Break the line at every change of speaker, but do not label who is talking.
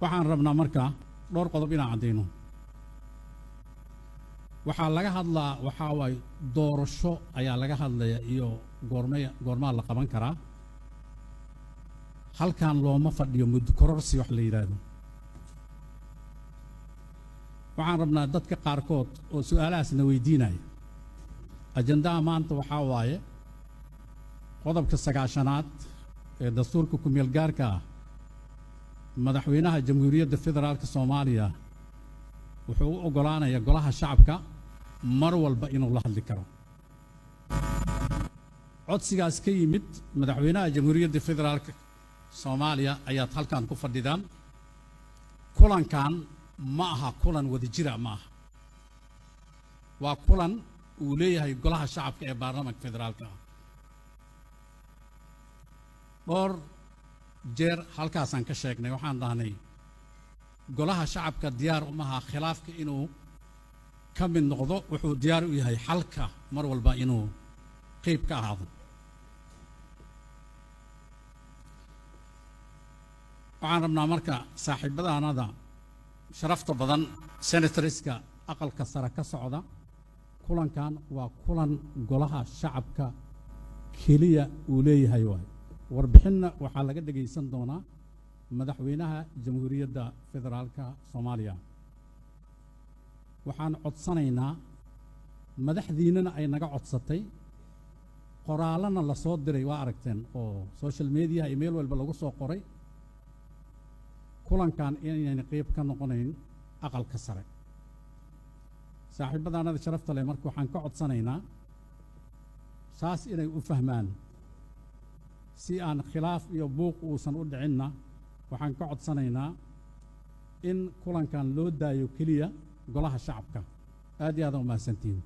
waxaan rabnaa markaa dhowr qodob inaan caddayno. waxaa laga hadlaa waxaa waay doorasho ayaa laga hadlaya iyo goormaa la qaban karaa. halkan looma fadhiyo muddo kororsi wax la yidhaahdo. waxaan rabnaa dadka qaarkood oo su'aalahaasna weydiinaya. ajandaha maanta waxaa waaye qodobka 9aad ee dastuurka ku-meel gaarka ah. madaxweynaha jamhuuriyadda federaalka Soomaaliya wuxuu u ogolaanayaa golaha shacabka mar walba inuu la hadli karo. codsigaas ka yimid madaxweynaha jamhuuriyadda federaalka Soomaaliya ayaad halkan ku fadhidaan. kulankan ma aha kulan wadajira ma aha. waa kulan uu leeyahay golaha shacabka ee baarlamaanka federaalka ah. dhowr jeer halkaasaan ka sheegnay waxaan dhahnay golaha shacabka diyaar uma aha khilaafka inuu ka mid noqdo. wuxuu diyaar u yahay xalka mar walba inuu qayb ka ahaado. waxaan rabnaa marka saaxiibadaanada sharafta badan senatorska aqalka sare ka socda. kulankan waa kulan golaha shacabka keliya uu leeyahay waay. warbixinna waxaa laga dhagaysan doonaa madaxweynaha jamhuuriyadda federaalka Soomaaliya. waxaan codsanaynaa madaxdiinana ay naga codsatay qoraalana la soo diray waa aragteen oo social media email walba lagu soo qoray kulankan inayna qayb ka noqonayn aqalka sare. saaxiibadaanada sharafta leh marka waxaan ka codsanaynaa saas inay u fahmaan si aan khilaaf iyo buuq uusan u dhicinna waxaan ka codsanaynaa in kulankan loo daayo keliya golaha shacabka. aad iyo aad u mahadsantihiin.